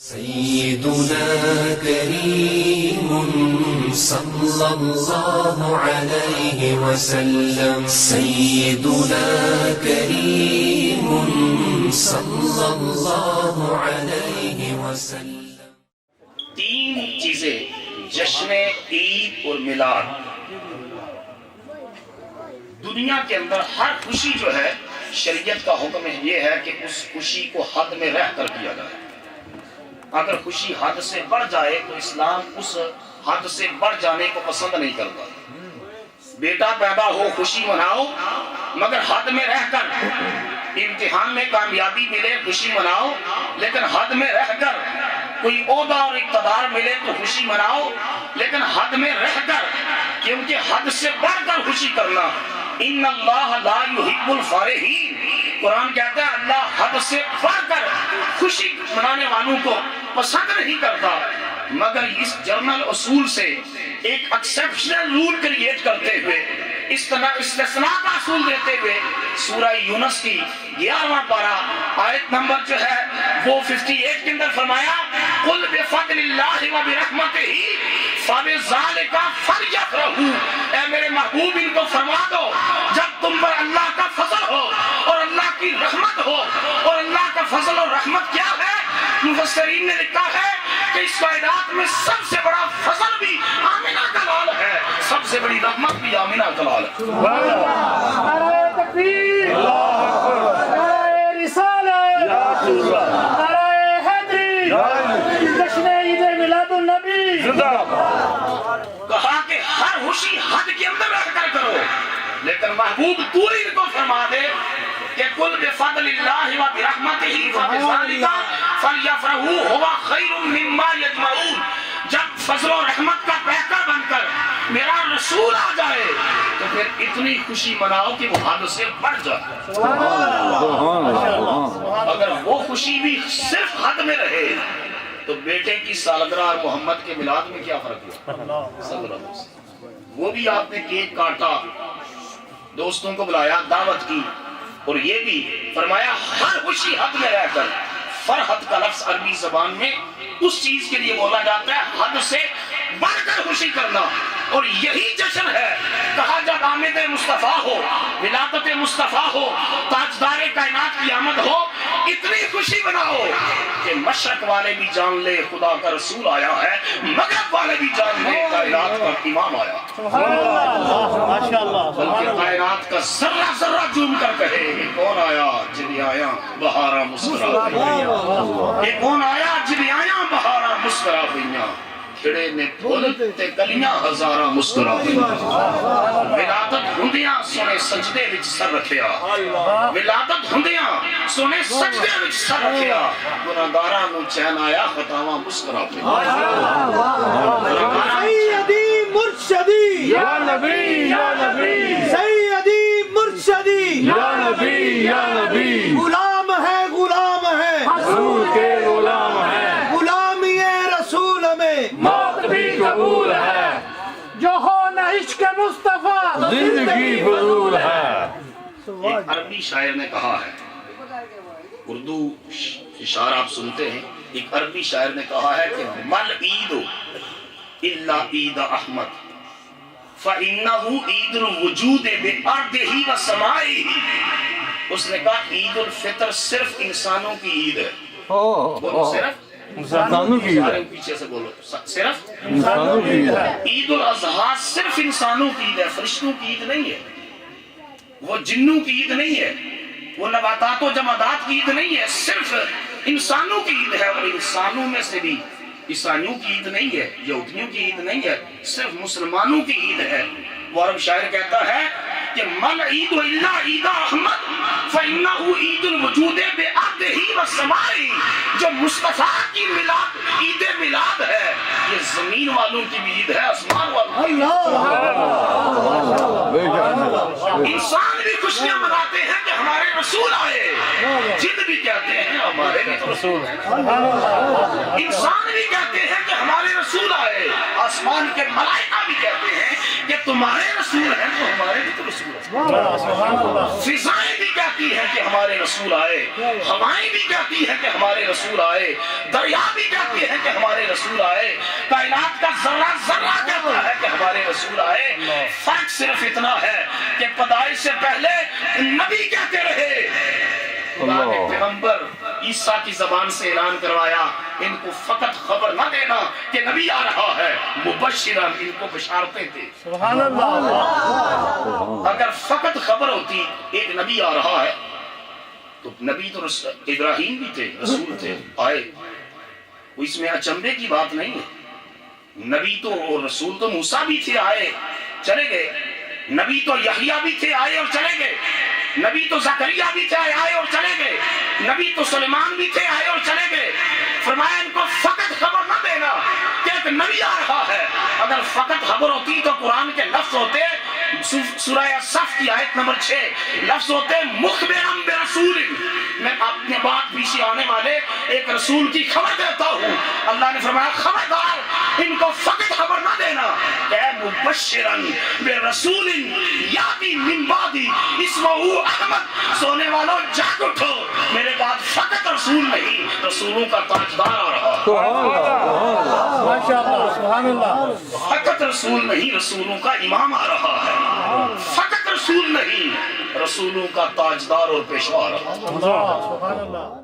سيدنا كريم صلى الله عليه وسلم سيدنا كريم صلى الله عليه وسلم تین چیزیں جشن عید اور میلاد دنیا کے اندر ہر خوشی جو ہے شریعت کا حکم یہ ہے کہ اس خوشی کو حد میں رہ کر کیا جائے. اگر خوشی حد سے بڑھ جائے تو اسلام اس حد سے بڑھ جانے کو پسند نہیں کرتا. بیٹا پیدا ہو خوشی مناؤ مگر حد میں رہ کر. امتحان میں کامیابی ملے خوشی مناؤ لیکن حد میں رہ کر. کوئی عہدہ اور اقتدار ملے تو خوشی مناؤ لیکن حد میں رہ کر, کیونکہ حد سے بڑھ کر خوشی کرنا. ان اللہ لا یحب الفارحین, قرآن کہتا ہے اللہ حد سے بڑھ کر خوشی منانے والوں کو پسند نہیں کرتا. مگر اس جرنل اصول سے ایک ایکسپشنل رول کریٹ کرتے ہوئے, استثناء کا اصول دیتے ہوئے سورہ یونس کی 11واں پارہ آیت نمبر جو ہے وہ 58 کے اندر فرمایا قل بفضل اللہ وبرحمتہ فبذلک فلیفرحوا. اے میرے محبوب ان کو فرما دو جب تم پر اللہ کا فضل ہو اور اللہ کی رحمت ہو. اور اللہ کا فضل اور رحمت کیا ہے؟ مفسرین نے لکھا ہے کہ اس کائنات میں سب سے بڑا فضل بھی آمنہ کا لال ہے, سب سے بڑی رحمت بھی آمنہ کا لال ہے. نعرہ تکبیر, نعرہ رسالت, نعرہ حیدری, جشن عید میلاد النبی. کہا کہ ہر خوشی حد کے اندر رہ کر کرو, لیکن محبوب تو ان کو فرما دے کہ قل بفضل اللہ وبرحمتہ فبذلک فلیفرحوا ھو خیر مما یجمعون. جب فضل و رحمت کا پیکر بن کر میرا رسول آ جائے تو پھر اتنی خوشی مناؤ کہ وہ حد سے بڑھ جائے. اگر وہ خوشی بھی صرف حد میں رہے تو بیٹے کی سالگرہ اور محمد کے میلاد میں کیا فرق ہوا؟ وہ بھی آپ نے کیک کاٹا, دوستوں کو بلایا, دعوت کی, اور یہ بھی فرمایا ہر خوشی حد میں رہ کر. فرحت کا لفظ عربی زبان میں اس چیز کے لیے بولا جاتا ہے حد سے بڑھ کر خوشی کرنا, اور یہی جشن ہے. کہا جب آمد مصطفیٰ ہو, ولادت مصطفیٰ ہو, تاجدار کائنات کی آمد ہو, اتنی خوشی بناؤ کہ مشرق والے بھی جان لے خدا کا رسول آیا ہے, مغرب والے بھی جان لے کائنات کا امام آیا. بلکہ کائنات کا ذرہ ذرہ جھوم کر کہے کہ کون آیا جدی آیا بہارا مسکرا گئیاں, کہ کون آیا جدی آیا بہارا مسکرا گئیاں, کھڑے نے پھول تے کلیاں ہزاراں مسکرا گئیاں. ولادت ہوندیاں سونے سجدے وچ سر رکھیا, ولادت ہوندیاں سونے سجدے وچ سر رکھیا. گناہگاراں نوں چین آیا خطاواں مسکرا گئیاں. سیدی مرشدی یا نبی یا نبی, سیدی مرشدی یا نبی یا نبی, غلام ہے رسول کے غلام ہیں, غلامی رسول میں موت بھی قبول ہے, جو ہو نہ عشق مصطفیٰ زندگی فضول ہے. ایک عربی شاعر نے کہا ہے, اردو اشعار آپ سنتے ہیں, ایک عربی شاعر نے کہا ہے کہ مل عید الا عید احمد فإنه عید الوجود بأرضہ وسمائہ. اس نے کہا عید الفطر صرف انسانوں کی عید ہے. بولو صرف انسانوں کی عید ہے, پیچھے سے بولو صرف انسانوں کی عید ہے. عید الاضحیٰ صرف انسانوں کی عید ہے, فرشتوں کی عید نہیں ہے, وہ جنوں کی عید نہیں ہے, وہ نباتات و جمادات کی عید نہیں ہے, صرف انسانوں کی عید ہے. اور انسانوں میں سے بھی عیسائیوں کی عید نہیں ہے, یہودیوں کی عید نہیں ہے, صرف مسلمانوں کی عید ہے. وہ عرب شاعر کہتا ہے کہ مل عید الا عید احمد فإنه عید الوجود بأرضہ وسمائہ. جو مصطفیٰ کی میلاد عید میلاد ہے, یہ زمین والوں کی بھی عید ہے, آسمان والوں کی. انسان بھی خوشیاں مناتے ہیں کہ ہمارے رسول آئے, جن بھی کہتے ہیں ہمارے بھی تو رسول ہیں. انسان بھی کہتے ہیں کہ ہمارے رسول آئے, آسمان کے ملائکہ بھی کہتے ہیں کہ تمہارے رسول ہیں تو ہمارے بھی تو رسول ہیں. فضائیں بھی کہتی کہتی ہے کہ ہمارے رسول آئے، ہوائیں بھی کہتی ہے کہ ہمارے رسول آئے، دریا بھی کہتی کہ ہمارے رسول آئے، کائنات کا ذرہ ذرہ کہتا ہے کہ ہمارے رسول آئے، فرق صرف اتنا ہے کہ پیدائش سے پہلے نبی کہتے رہے، خدا کے پیغمبر عیسیٰ کی زبان سے اعلان کروایا ان کو فقط خبر نہ دینا کہ نبی آ رہا ہے، مبشرا ان کو بشارتیں تھے۔ سبحان اللہ۔ اگر فقط خبر ہوتی ایک نبی آ رہا ہے تو نبی تو ابراہیم بھی تھے، رسول تھے، آئے، اس میں اچنبے کی بات نہیں ہے۔ نبی تو اور رسول تو موسیٰ بھی تھے، آئے چلے گئے، نبی تو یحییٰ بھی تھے، آئے اور چلے گئے، نبی تو زکریا بھی تھے، آئے اور چلے گئے، نبی تو سلیمان بھی تھے، آئے اور چلے گئے۔ فرمایا ان کو فقط خبر نہ دینا کہ ایک نبی آ رہا ہے، اگر فقط خبر ہوتی تو قرآن کے لفظ ہوتے، سورہ صف کی آیت نمبر 6 لفظ ہوتے مخبرا برسول، میں اپنے بعد پیچھے آنے والے ایک رسول کی خبر دیتا ہوں۔ اللہ نے فرمایا خبردار ان کو فقط خبر نہ دینا کہ مبشرا برسول یاتی من بعدی اسمہ احمد، سونے والوں جاگ اٹھو، میرے بعد فقط رسول نہیں، رسولوں کا تاجدار آ رہا ہے، ماشاءاللہ، سبحان اللہ۔ فقط رسول نہیں، رسولوں کا امام آ رہا ہے، فقط رسول نہیں، رسولوں کا تاجدار اور پیشوا آ رہا ہے۔ سبحان اللہ۔